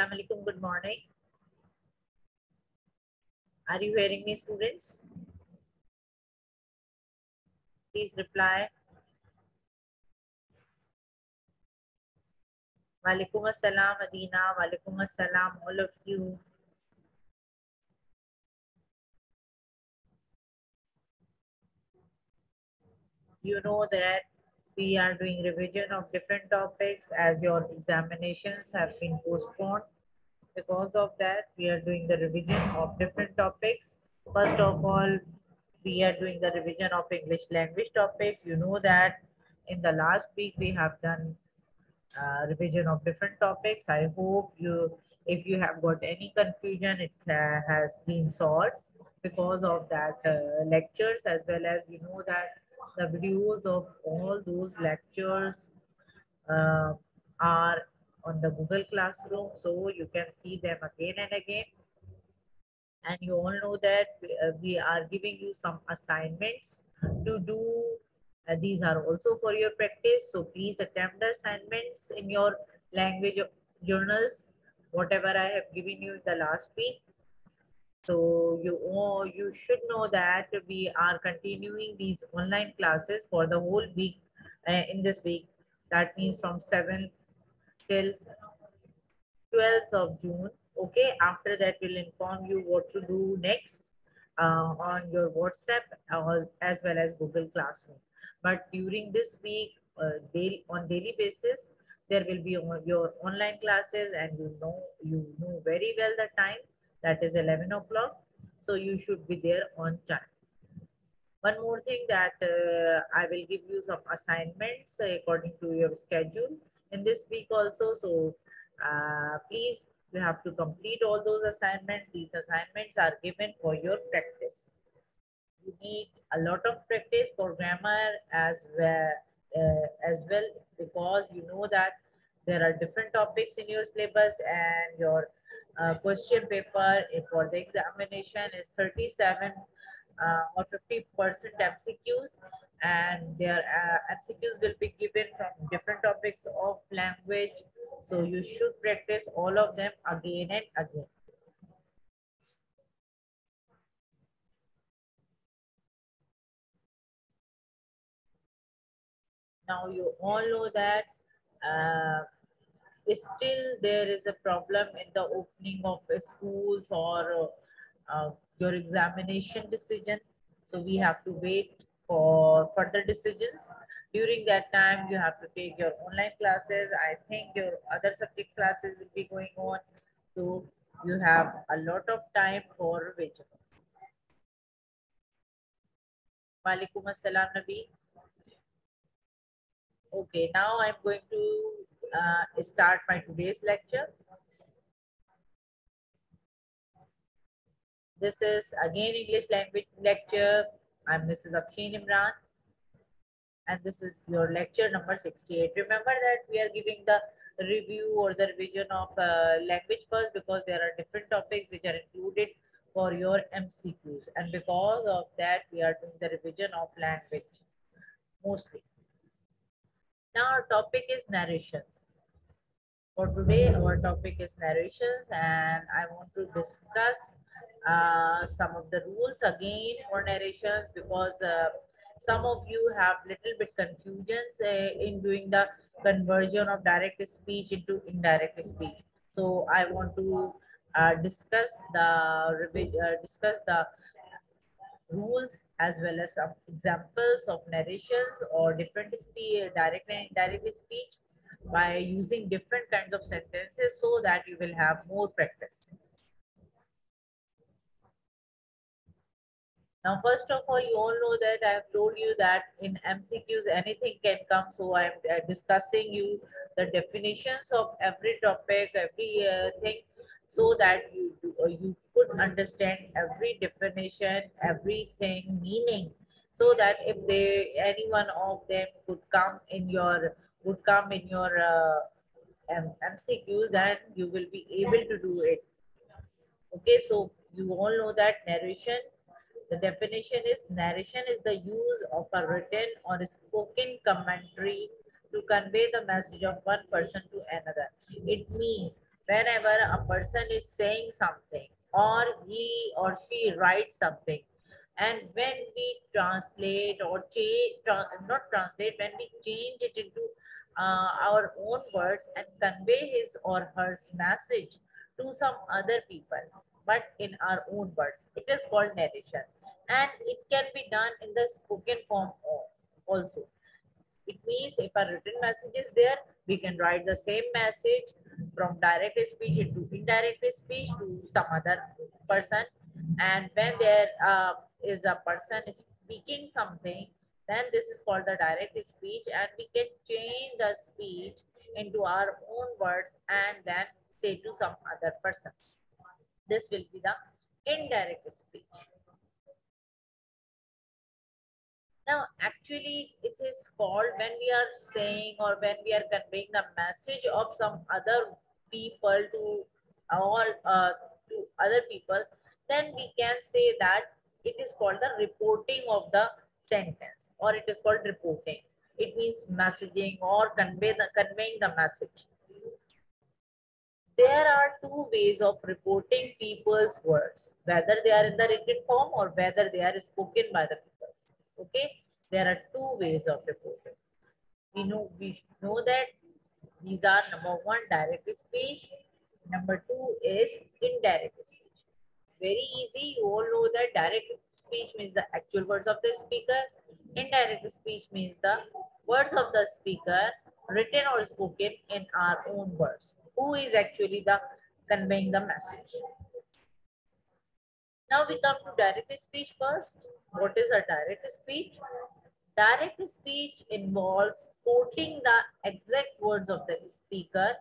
Assalamu alaikum, good morning. Are you hearing me, students? Please reply. Walaikum assalam, Adina. Walaikum assalam, all of you. You know that we are doing revision of different topics as your examinations have been postponed. Because of that, we are doing the revision of different topics. First of all, we are doing the revision of English language topics. You know that in the last week we have done revision of different topics. I hope if you have got any confusion, it has been solved because of that lectures, as well as you know that the videos of all those lectures uh, are on the Google Classroom, so you can see them again and again. And you all know that we are giving you some assignments to do. These are also for your practice, so please attempt the assignments in your language journals, whatever I have given you in the last week. So you should know that we are continuing these online classes for the whole week in this week. That means from 7th till 12th of June. Okay, after that, we'll inform you what to do next on your WhatsApp as well as Google Classroom. But during this week, on daily basis, there will be your online classes, and you know very well the time, that is 11 o'clock. So you should be there on time. One more thing that I will give you some assignments according to your schedule in this week also. So please, you have to complete all those assignments. These assignments are given for your practice. You need a lot of practice for grammar as well, because you know that there are different topics in your syllabus, and your question paper for the examination is 37 or 50% MCQs, and their MCQs will be given from different topics of language. So you should practice all of them again and again. Now you all know that uh, still there is a problem in the opening of schools or your examination decision. So we have to wait for further decisions. During that time, you have to take your online classes. I think your other subject classes will be going on. So you have a lot of time for revision. Walaikum assalam, Nabi. Okay, now I'm going to start my today's lecture. This is again English language lecture. I'm Mrs. Akhin Imran, and this is your lecture number 68. Remember that we are giving the review or the revision of language first, because there are different topics which are included for your MCQs, and because of that we are doing the revision of language mostly. Now our topic is narrations. For today, our topic is narrations, and I want to discuss some of the rules again for narrations, because some of you have little bit confusions in doing the conversion of direct speech into indirect speech. So I want to discuss the rules as well as some examples of narrations or different direct and indirect speech by using different kinds of sentences, so that you will have more practice. Now, first of all, you all know that I have told you that in MCQs anything can come. So I am discussing you the definitions of every topic, every thing, so that you could understand every definition, everything meaning, so that if any one of them would come in your MCQs, then you will be able to do it. Okay, so you all know that narration, the definition is narration is the use of a written or spoken commentary to convey the message of one person to another. It means whenever a person is saying something or he or she writes something, and when we translate or not translate, when we change it into our own words and convey his or her message to some other people, but in our own words, it is called narration. And it can be done in the spoken form also. It means if a written message is there, we can write the same message from direct speech into indirect speech to some other person. And when there is a person speaking something, then this is called the direct speech, and we can change the speech into our own words and then say to some other person. This will be the indirect speech. Now, actually, it is called when we are saying or when we are conveying the message of some other people to all to other people, then we can say that it is called the reporting of the sentence, or it is called reporting. It means messaging or conveying the message. There are two ways of reporting people's words, whether they are in the written form or whether they are spoken by the people. Okay, there are two ways of reporting. We know that these are number one, direct speech. Number two is indirect speech. Very easy. You all know that direct speech means the actual words of the speaker. Indirect speech means the words of the speaker written or spoken in our own words. Who is actually the conveying the message? Now we come to direct speech first. What is a direct speech? Direct speech involves quoting the exact words of the speaker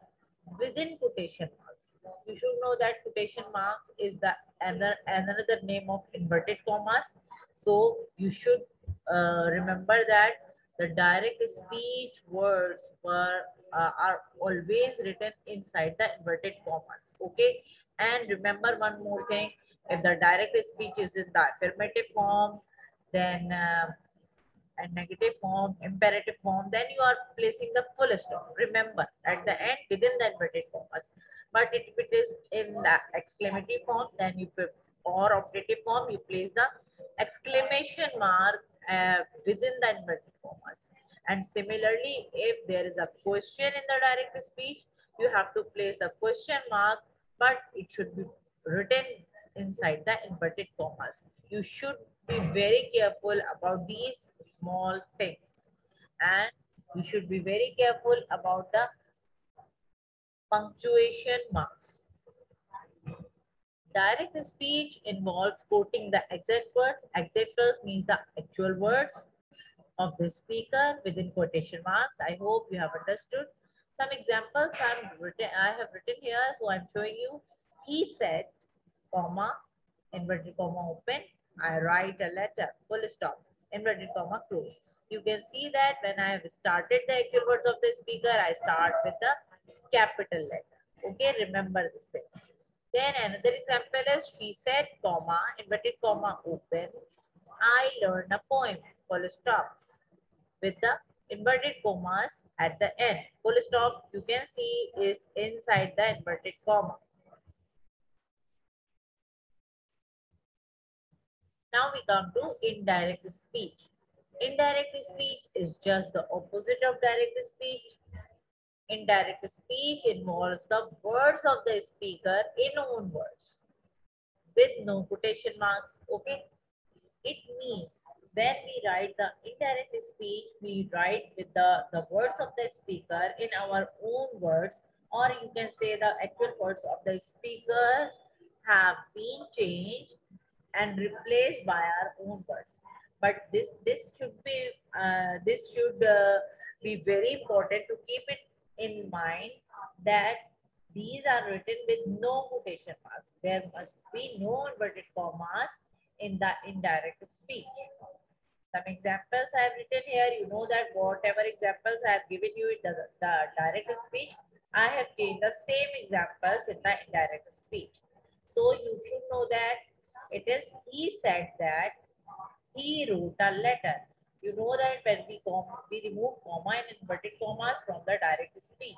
within quotation marks. You should know that quotation marks is the another name of inverted commas. So you should remember that the direct speech words are always written inside the inverted commas. Okay. And remember one more thing. If the direct speech is in the affirmative form, then and negative form, imperative form, then you are placing the full stop. Remember, at the end within the inverted commas. But if it is in the exclamative form, then you put, or operative form, you place the exclamation mark within the inverted commas. And similarly, if there is a question in the direct speech, you have to place a question mark, but it should be written inside the inverted commas. You should be very careful about these small things, and you should be very careful about the punctuation marks. Direct speech involves quoting the exact words. Exact words means the actual words of the speaker within quotation marks. I hope you have understood. Some examples I have written here, so I'm showing you. He said, comma, inverted comma open, I write a letter, full stop, inverted comma close. You can see that when I have started the actual words of the speaker, I start with the capital letter. Okay, remember this thing. Then another example is, she said, comma, inverted comma open, I learned a poem, full stop, with the inverted commas at the end. Full stop, you can see, is inside the inverted comma. Now we come to indirect speech. Indirect speech is just the opposite of direct speech. Indirect speech involves the words of the speaker in own words with no quotation marks. Okay. It means when we write the indirect speech, we write with the words of the speaker in our own words, or you can say the actual words of the speaker have been changed and replaced by our own words. But this should be very important to keep it in mind that these are written with no quotation marks. There must be no inverted commas in the indirect speech. Some examples I have written here. You know that whatever examples I have given you in the direct speech, I have changed the same examples in the indirect speech. So you should know that it is, he said that he wrote a letter. You know that when we remove comma and inverted commas from the direct speech.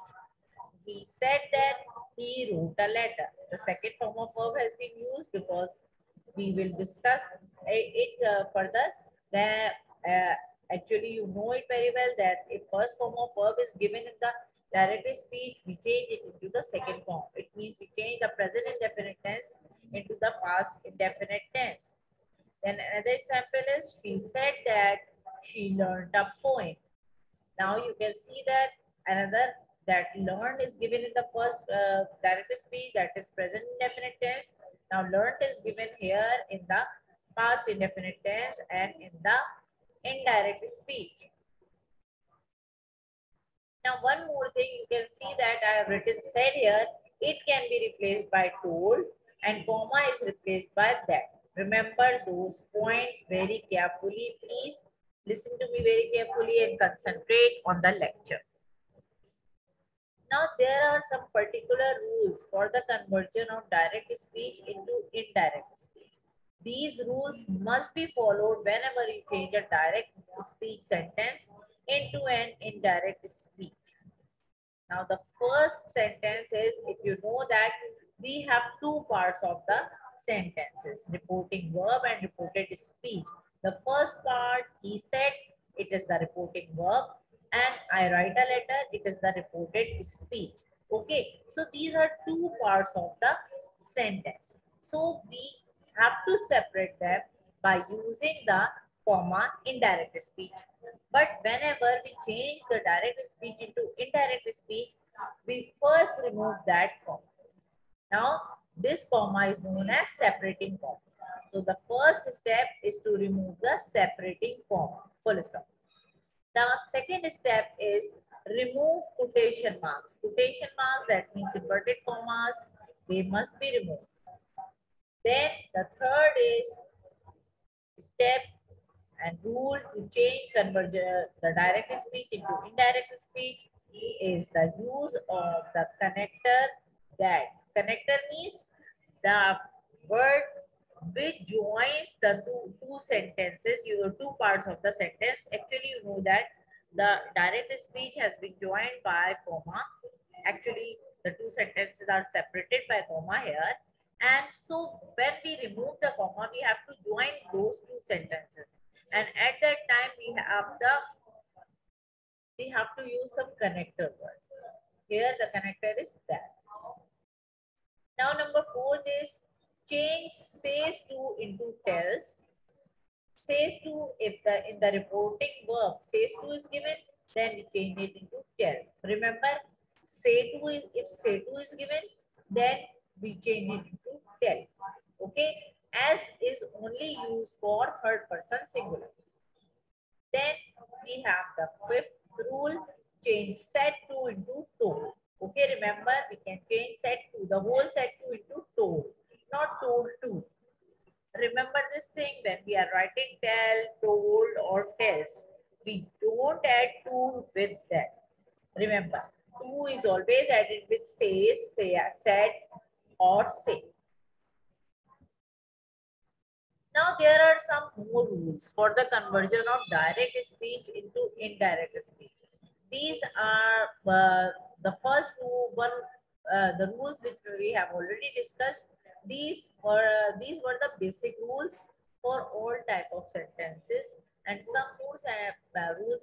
He said that he wrote a letter. The second form of verb has been used because we will discuss it further. That actually you know it very well that if first form of verb is given in the directive speech, we change it into the second form. It means we change the present indefinite tense into the past indefinite tense. Then another example is she said that she learned a poem. Now you can see that another that learned is given in the first directive speech, that is present indefinite tense. Now learned is given here in the past indefinite tense and in the indirect speech. Now one more thing, you can see that I have written said here. It can be replaced by told and comma is replaced by that. Remember those points very carefully, please. Listen to me very carefully and concentrate on the lecture. Now there are some particular rules for the conversion of direct speech into indirect speech. These rules must be followed whenever you change a direct speech sentence into an indirect speech. Now the first sentence is, if you know that we have two parts of the sentences, reporting verb and reported speech. The first part, he said, it is the reporting verb, and I write a letter, it is the reported speech. Okay, so these are two parts of the sentence. So we have to separate them by using the comma indirect speech. But whenever we change the direct speech into indirect speech, we first remove that comma. Now, this comma is known as separating comma. So the first step is to remove the separating comma. Full stop. The second step is remove quotation marks. Quotation marks, that means inverted commas, they must be removed. Then the third is step and rule to change conversion the direct speech into indirect speech is the use of the connector. That connector means the word which joins the two sentences, your two parts of the sentence. Actually, you know that the direct speech has been joined by comma. Actually, the two sentences are separated by comma here. And so when we remove the comma, we have to join those two sentences. And at that time, we have to use some connector word. Here the connector is that. Now number 4 is change says to into tells. Says to, if the in the reporting verb says to is given, then we change it into tells. Remember, say to is, if say to is given, then we change it into tell. Okay, as is only used for third person singular. Then we have the fifth rule, change said to into told. Okay, remember we can change said to, the whole said to into told, not told to. Remember this thing when we are writing tell, told or tells. We don't add to with that. Remember, to is always added with says, say, said or say. Now there are some more rules for the conversion of direct speech into indirect speech. These are the one, the rules which we have already discussed. These were the basic rules for all type of sentences, and some rules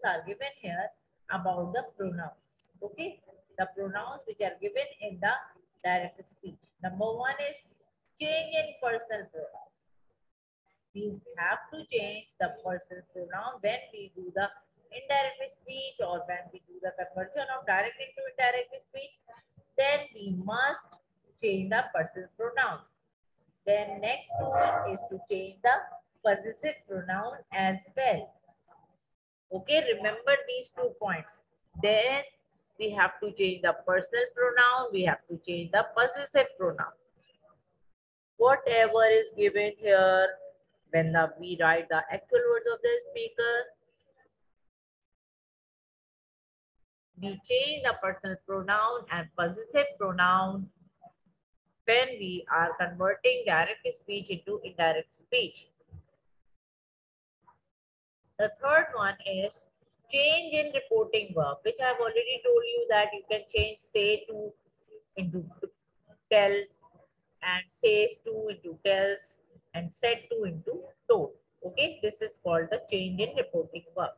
are given here about the pronouns. Okay, the pronouns which are given in the direct speech. Number 1 is change in personal pronoun. We have to change the personal pronoun when we do the indirect speech or when we do the conversion of direct into indirect speech. Then we must change the personal pronoun. Then next rule is to change the possessive pronoun as well. Okay, remember these 2 points. Then we have to change the personal pronoun. We have to change the possessive pronoun. Whatever is given here, when we write the actual words of the speaker, we change the personal pronoun and possessive pronoun when we are converting direct speech into indirect speech. The third one is change in reporting verb, which I have already told you that you can change say to into tell, and says to into tells, and said to into told. Okay, this is called the change in reporting verb.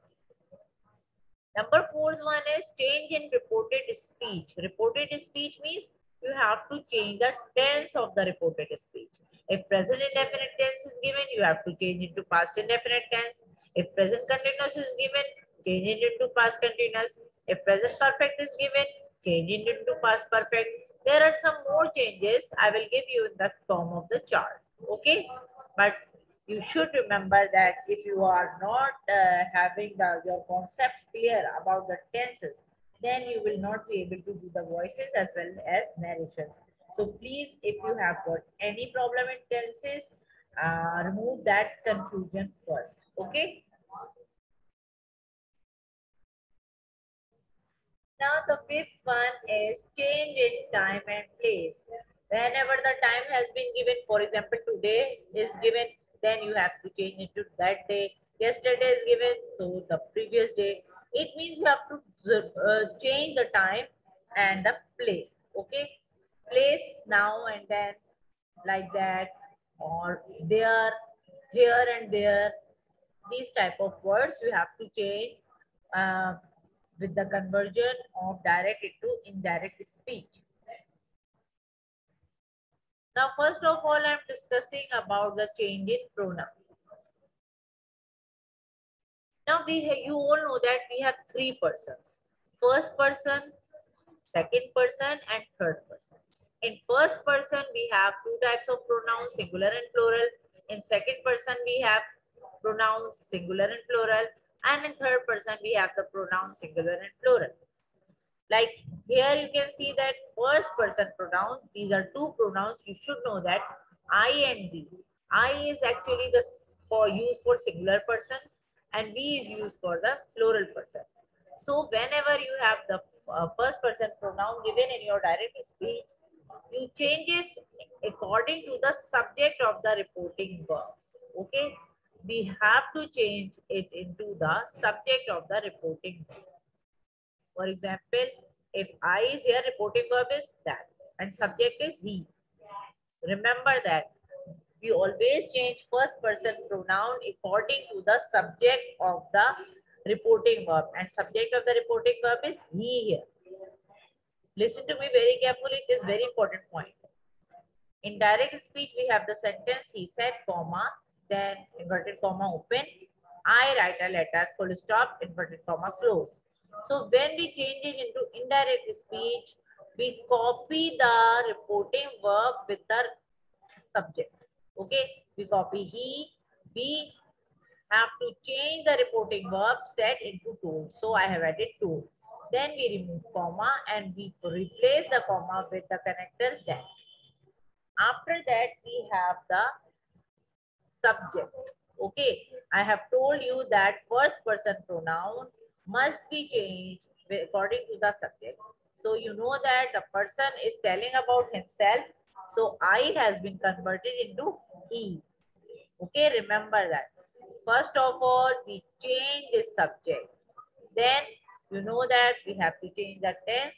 Number fourth one is change in reported speech. Reported speech means you have to change the tense of the reported speech. If present indefinite tense is given, you have to change into past indefinite tense. If present continuous is given, change it into past continuous. If present perfect is given, change it into past perfect. There are some more changes I will give you in the form of the chart. Okay, but you should remember that if you are not having your concepts clear about the tenses, then you will not be able to do the voices as well as narrations. So please, if you have got any problem in tenses, remove that confusion first. Okay. Now the fifth one is change in time and place. Whenever the time has been given, for example, today is given, then you have to change it to that day. Yesterday is given, so the previous day. It means you have to change the time and the place. Okay, place now and then, like that, or there, here and there. These type of words we have to change uh, with the conversion of direct into indirect speech. Now, first of all, I'm discussing about the change in pronoun. Now, you all know that we have three persons: first person, second person, and third person. In first person, we have two types of pronouns, singular and plural. In second person, we have pronouns singular and plural. And in third person, we have the pronouns singular and plural. Like here you can see that first person pronoun, these are two pronouns. You should know that I and we. I is actually the for used for singular person and we is used for the plural person. So whenever you have the first person pronoun given in your direct speech, you changes according to the subject of the reporting verb. Okay, we have to change it into the subject of the reporting verb. For example, if I is here, reporting verb is that, and subject is he. Remember that we always change first person pronoun according to the subject of the reporting verb, and subject of the reporting verb is he here. Listen to me very carefully. It is very important point. In direct speech, we have the sentence he said, comma, then inverted comma open. I write a letter, full stop, inverted comma close. So when we change it into indirect speech, we copy the reporting verb with the subject. Okay, we copy he, we have to change the reporting verb said into told. So I have added told. Then we remove comma and we replace the comma with the connector that. After that, we have the subject. Okay, I have told you that first person pronoun must be changed according to the subject. So you know that the person is telling about himself. So I has been converted into he. Okay, remember that. First of all, we change the subject. Then you know that we have to change the tense.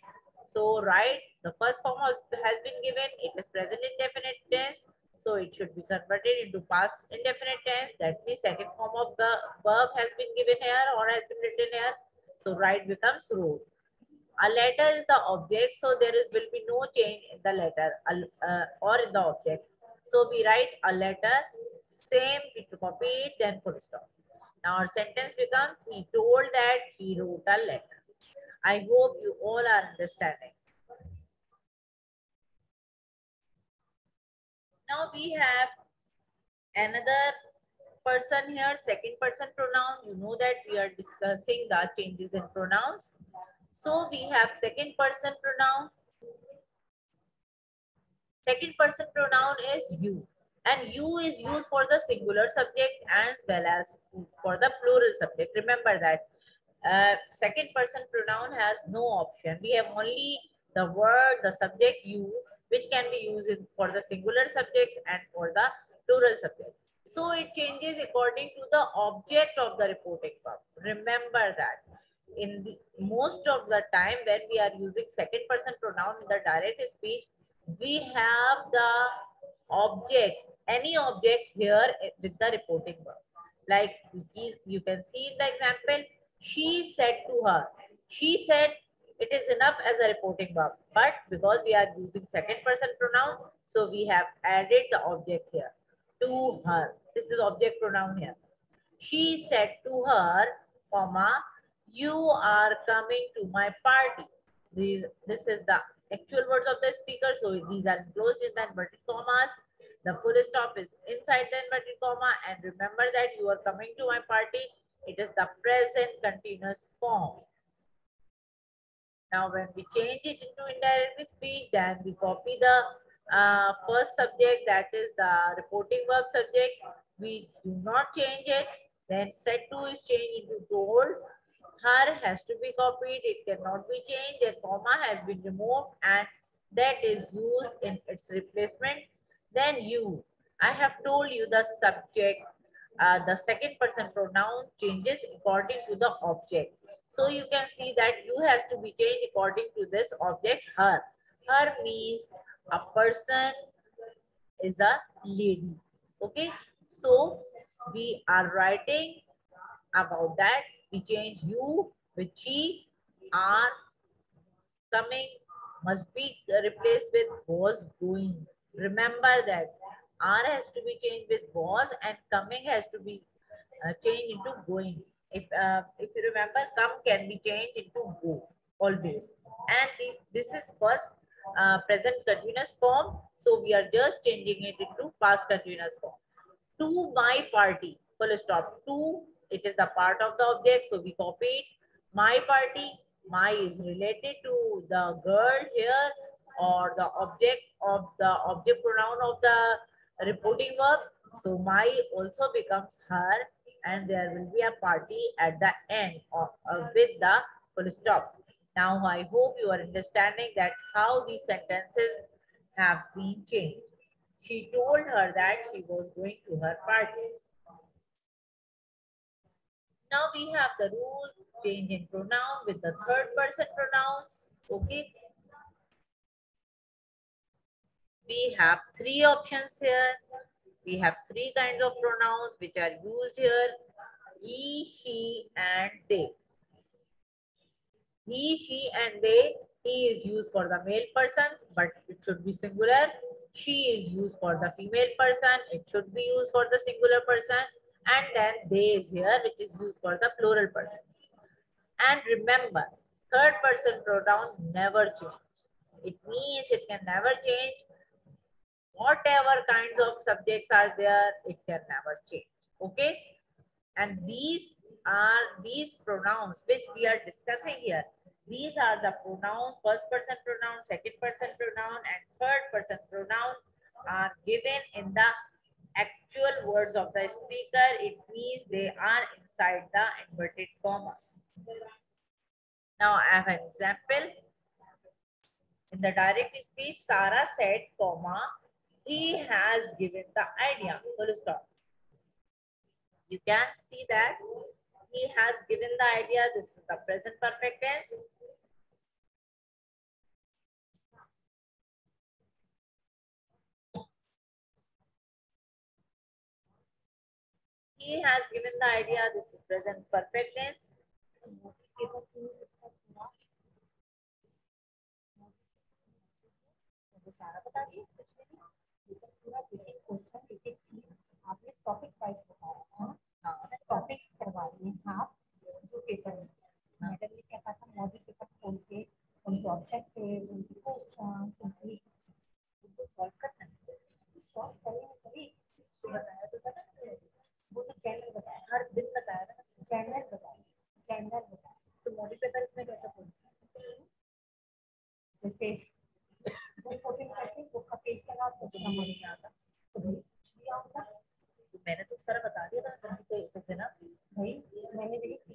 So right, the first form has been given. It is present indefinite tense. So it should be converted into past indefinite tense. That means second form of the verb has been given here or has been written here. So right becomes wrote. A letter is the object, so will be no change in the letter or in the object. So we write a letter, same, we copy it, then full stop. Now our sentence becomes, he told that he wrote a letter. I hope you all are understanding. Now we have another person here, second person pronoun. You know that we are discussing the changes in pronouns. So we have second person pronoun. Second person pronoun is you. And you is used for the singular subject as well as for the plural subject. Remember that. Second person pronoun has no option. We have only the word, the subject you, which can be used for the singular subjects and for the plural subject. So it changes according to the object of the reporting verb. Remember that. In the, most of the time when we are using second person pronoun in the direct speech, we have the objects, any object here with the reporting verb. Like you can see in the example, she said to her. She said it is enough as a reporting verb, but because we are using second person pronoun, so we have added the object here. To her. This is object pronoun here. She said to her, comma, you are coming to my party. This is the actual words of the speaker. So these are enclosed in the inverted commas. The full stop is inside the inverted comma. And remember that you are coming to my party. It is the present continuous form. Now, when we change it into indirect speech, then we copy the first subject, that is the reporting verb subject. We do not change it. Then said to is changed into told. Her has to be copied. It cannot be changed. The comma has been removed and that is used in its replacement. Then you. I have told you the subject, the second person pronoun changes according to the object. So you can see that you has to be changed according to this object, her. Her means a person is a lady. Okay. So we are writing about that. We change you with she, are, coming must be replaced with was going. Remember that are has to be changed with was and coming has to be changed into going. If you remember, come can be changed into go always. And this is first present continuous form. So we are just changing it into past continuous form. To my party, full stop. To, it is the part of the object, so we copy it. My party, my is related to the girl here or the object of the object pronoun of the reporting verb. So my also becomes her and there will be a party at the end of, with the full stop. Now I hope you are understanding that how these sentences have been changed. She told her that she was going to her party. Now we have the rule change in pronoun with the third person pronouns. Okay. We have three options here. We have three kinds of pronouns which are used here. He, she, and they. He, she, and they. He is used for the male persons, but it should be singular. She is used for the female person. It should be used for the singular person. And then they is here, which is used for the plural persons. And remember, third person pronoun never change. It means it can never change. Whatever kinds of subjects are there, it can never change. Okay? And these are these pronouns which we are discussing here. These are the pronouns, first person pronoun, second person pronoun, and third person pronoun are given in the actual words of the speaker. It means they are inside the inverted commas. Now I have an example. In the direct speech, Sarah said, comma, he has given the idea. Full stop. You can see that he has given the idea. This is the present perfect tense. He has given the idea. This is present perfect tense. आपने topic wise बताया है topics करवा दिए आप जो paper में madam ने क्या कहा था मॉडल पेपर खोल के उनके ऑब्जेक्टिव उनके क्वेश्चन उनकी उनको सॉल्व करना है सॉल्व करेंगे तभी बताया तो था ना वो तो चैनल बताया हर दिन बताया था चैनल बताया तो मॉडल पेपर इसमें कैसे खोल जैसे बुक ओपन करके बुक का पेज लगा तो समझ में आता तो कुछ भी आता मैंने तो सारा बता दिया था तो ना भाई मैंने देखी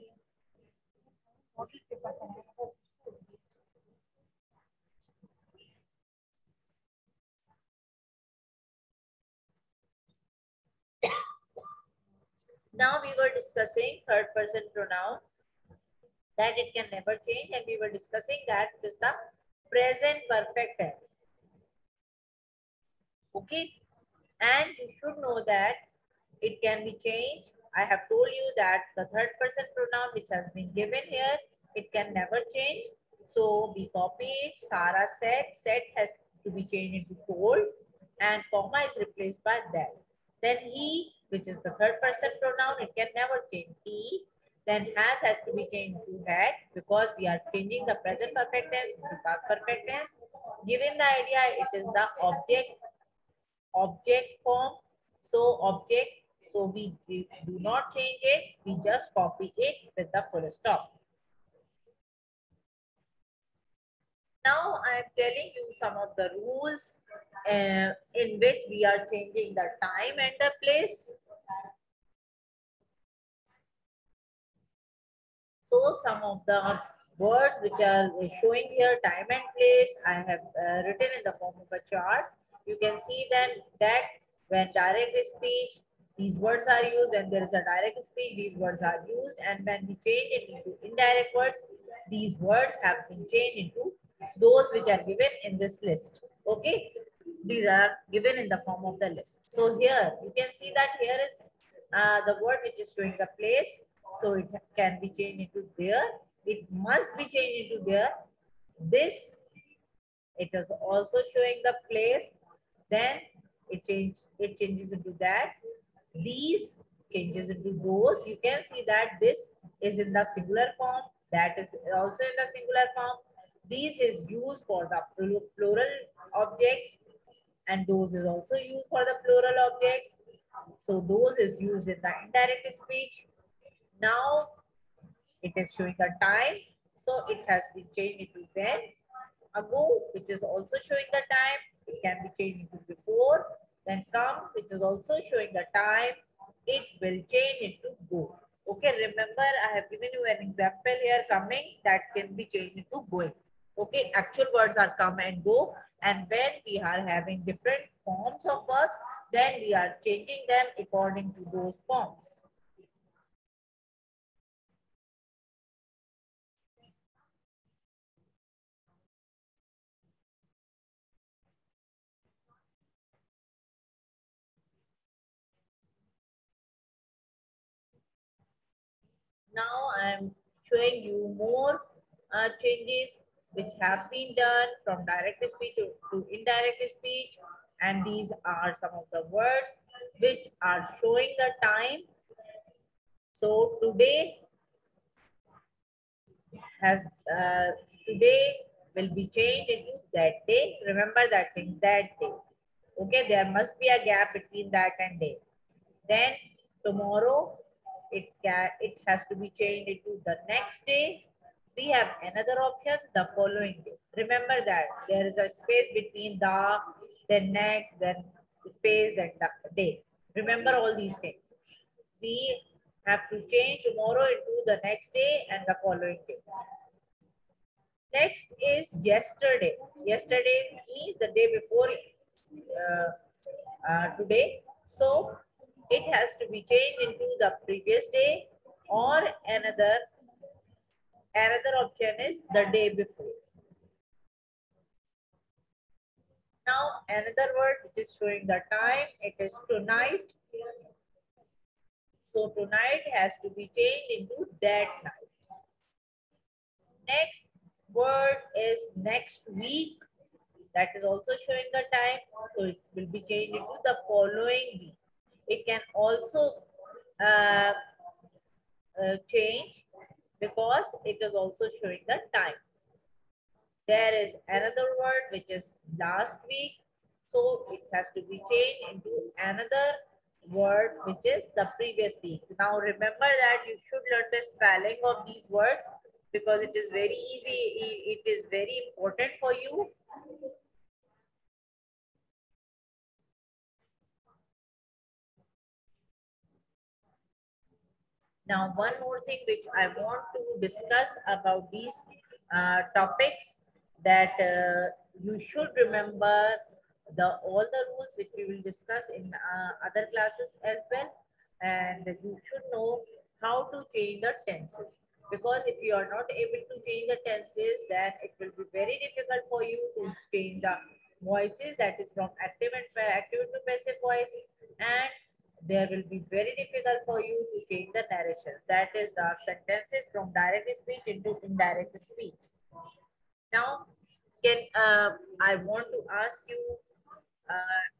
मॉडल पेपर कराया Now we were discussing third person pronoun that it can never change, and we were discussing that it is the present perfect tense. Okay, and you should know that it can be changed. I have told you that the third person pronoun which has been given here, it can never change. So we copy it. Sarah said. Said has to be changed into told, and comma is replaced by that. Then he, which is the third person pronoun, it can never change. He. Then has to be changed to had, because we are changing the present perfect tense into past perfect tense. Given the idea, it is the object form. So object, so we do not change it, we just copy it with the full stop. Now I am telling you some of the rules in which we are changing the time and the place. So some of the words which are showing here, time and place, I have written in the form of a chart. You can see then that when direct speech, these words are used. When there is a direct speech, these words are used. And when we change it into indirect words, these words have been changed into those which are given in this list. Okay, these are given in the form of the list. So here you can see that here is the word which is showing the place. So it can be changed into there. It must be changed into there. This, it is also showing the place. Then it changes into that. These changes into those. You can see that this is in the singular form. That is also in the singular form. These is used for the plural objects, and those is also used for the plural objects. So those is used in the indirect speech. Now it is showing the time. So it has been changed into then, ago, which is also showing the time. It can be changed into before. Then come, which is also showing the time. It will change into go. Okay, remember I have given you an example here, coming, that can be changed into going. Okay, actual words are come and go. And when we are having different forms of verbs, then we are changing them according to those forms. Now I am showing you more changes which have been done from direct speech to indirect speech. And these are some of the words which are showing the time. So has today will be changed into that day. Remember that thing, that day. Okay, there must be a gap between that and day. Then tomorrow, it has to be changed into the next day. We have another option, the following day. Remember that there is a space between the, then next, then space, then the day. Remember all these things. We have to change tomorrow into the next day and the following day. Next is yesterday. Yesterday means the day before today. So it has to be changed into the previous day, or another option is the day before. Now another word which is showing the time, it is tonight. So tonight has to be changed into that night. Next word is next week. That is also showing the time. So it will be changed into the following week. It can also uh, change because it is also showing the time. There is another word which is last week. So it has to be changed into another word which is the previous week. Now remember that you should learn the spelling of these words because it is very easy. It is very important for you. Now, one more thing which I want to discuss about these topics, that you should remember all the rules which we will discuss in other classes as well. And you should know how to change the tenses. Because if you are not able to change the tenses, then it will be very difficult for you to change the voices, that is from active and active to passive voice, and there will be very difficult for you to change the narrations. That is the sentences from direct speech into indirect speech. Now, can I want to ask you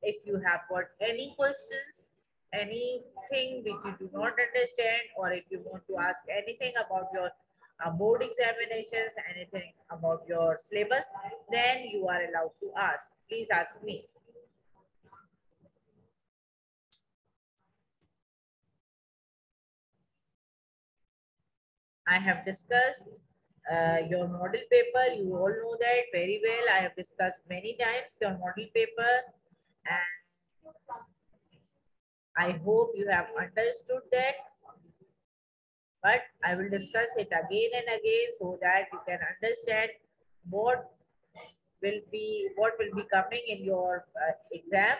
if you have got any questions, anything which you do not understand, or if you want to ask anything about your board examinations, anything about your syllabus, then you are allowed to ask. Please ask me. I have discussed your model paper. You all know that very well. I have discussed many times your model paper, and I hope you have understood that. But I will discuss it again and again so that you can understand what what will be coming in your exam.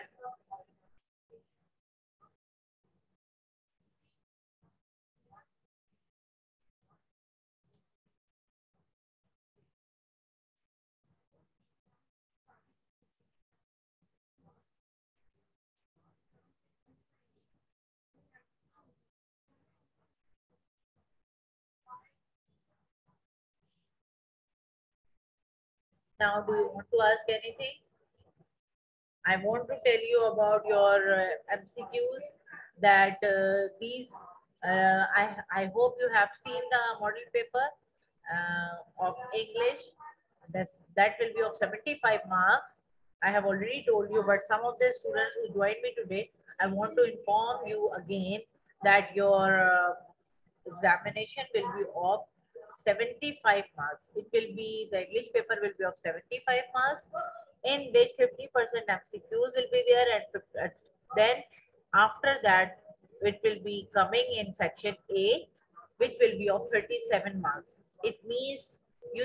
Now, do you want to ask anything? I want to tell you about your MCQs, that I hope you have seen the model paper of English. That will be of 75 marks. I have already told you, but some of the students who joined me today, I want to inform you again that your examination will be of 75 marks. It will be, the English paper will be of 75 marks, in which 50% MCQs will be there, and then after that it will be coming in section A, which will be of 37 marks. It means you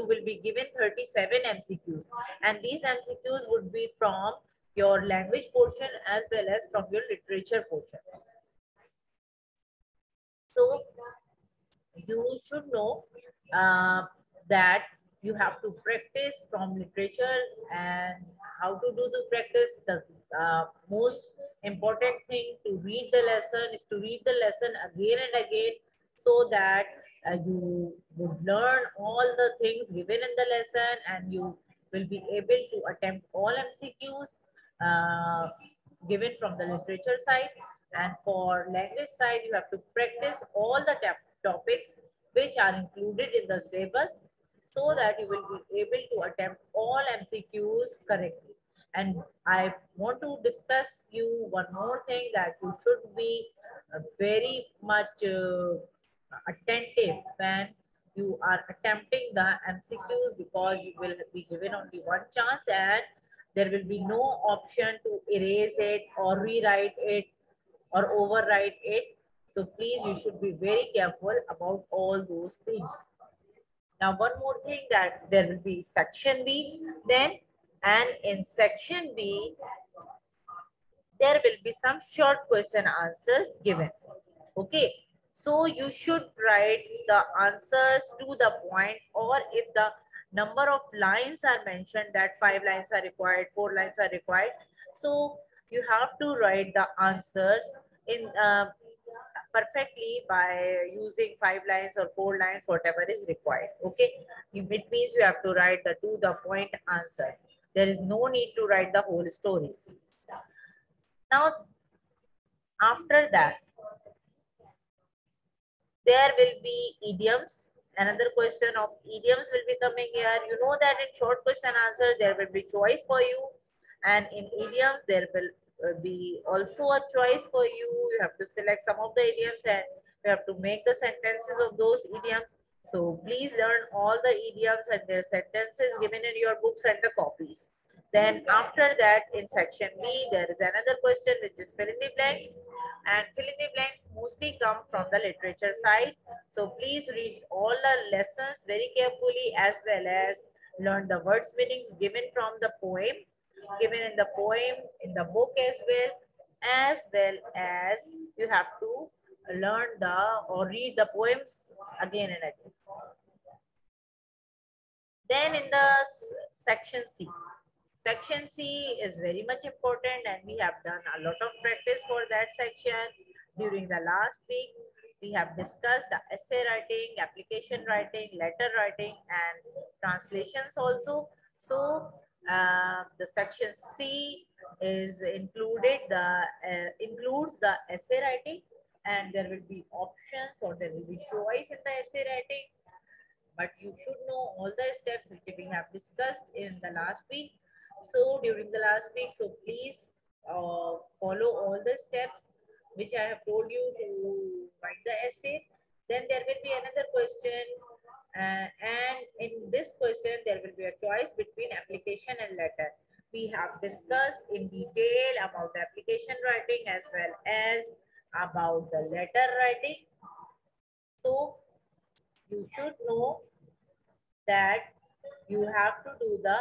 will be given 37 MCQs, and these MCQs would be from your language portion as well as from your literature portion. So you should know uh, that you have to practice from literature, and how to do the practice. The most important thing to read the lesson is to read the lesson again and again, so that you would learn all the things given in the lesson, and you will be able to attempt all MCQs given from the literature side. And for language side, you have to practice all the topics which are included in the syllabus, so that you will be able to attempt all MCQs correctly. And I want to discuss you one more thing, that you should be very much attentive when you are attempting the MCQs, because you will be given only one chance, and there will be no option to erase it or rewrite it or overwrite it. So please, you should be very careful about all those things. Now, one more thing, that there will be section B then, and in section B, there will be some short question answers given. Okay. So you should write the answers to the point, or if the number of lines are mentioned, that 5 lines are required, 4 lines are required. So you have to write the answers in perfectly by using 5 lines or 4 lines, whatever is required. Okay. It means you have to write the to the point answers. There is no need to write the whole stories. Now, after that, there will be idioms. Another question of idioms will be coming here. You know that in short question answer, there will be choice for you. And in idioms, there will be also a choice for you. You have to select some of the idioms, and you have to make the sentences of those idioms. So please learn all the idioms and their sentences given in your books and the copies. Then after that, in section B, there is another question which is fill in the blanks. And fill in the blanks mostly come from the literature side. So please read all the lessons very carefully, as well as learn the words meanings given from the poem, given in the poem, in the book as well as you have to learn the or read the poems again and again. Then in the section C, Section C is very much important and we have done a lot of practice for that section. During the last week, we have discussed the essay writing, application writing, letter writing, and translations also. So the section C is includes the essay writing, and there will be options or there will be choice in the essay writing. But you should know all the steps which we have discussed in the last week. So during the last week, so please follow all the steps which I have told you to write the essay. Then there will be another question, and in this question there will be a choice between application and letter. We have discussed in detail about the application writing as well as about the letter writing. So you should know that you have to do the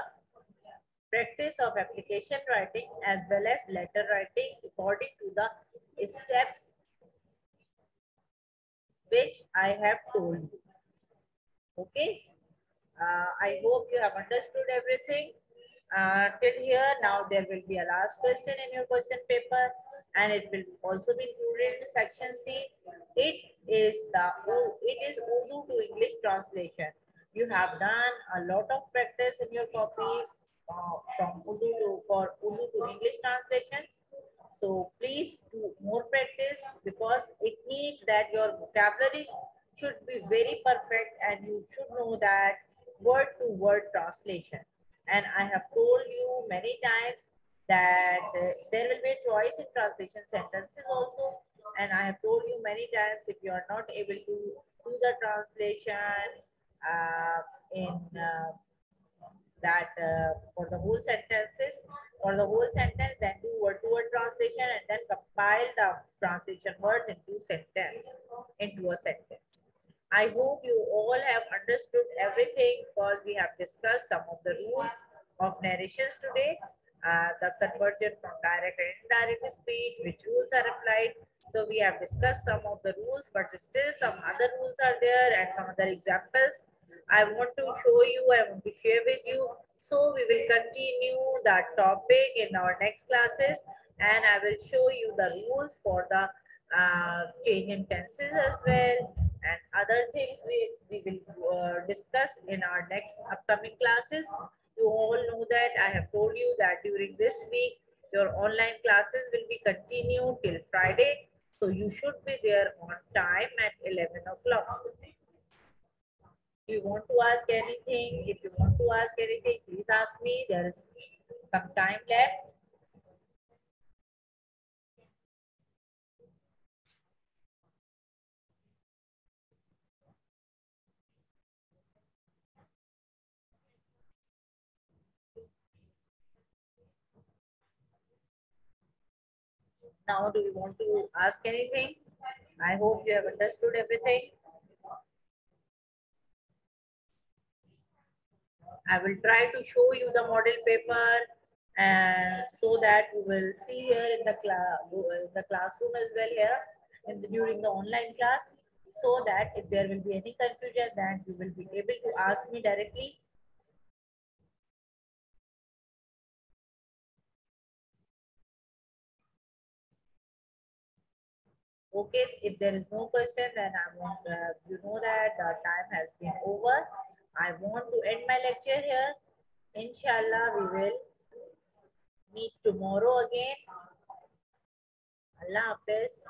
practice of application writing as well as letter writing according to the steps which I have told you. Okay. I hope you have understood everything. Till here, now there will be a last question in your question paper, and it will also be included in section C. It is Urdu to English translation. You have done a lot of practice in your copies from Urdu to English translations. So please do more practice because it means that your vocabulary should be very perfect and you should know that word to word translation. And I have told you many times that there will be a choice in translation sentences also. And I have told you many times if you are not able to do the translation in for the whole sentences or the whole sentence, then do word to word translation and then compile the translation words into a sentence. I hope you all have understood everything because we have discussed some of the rules of narrations today, the conversion from direct and indirect speech, which rules are applied. So we have discussed some of the rules, but still some other rules are there and some other examples I want to show you, I want to share with you. So we will continue that topic in our next classes and I will show you the rules for the change in tenses as well and other things we will discuss in our next upcoming classes. You all know that I have told you that during this week, your online classes will be continued till Friday. So you should be there on time at 11 o'clock. Do you want to ask anything? If you want to ask anything, please ask me. There is some time left. Now, do you want to ask anything? I hope you have understood everything. I will try to show you the model paper and so that you will see here in the classroom as well here during the online class, so that if there will be any confusion, then you will be able to ask me directly. Okay, if there is no question, then I want you know that the time has been over. I want to end my lecture here. Inshallah, we will meet tomorrow again. Allah Hafiz.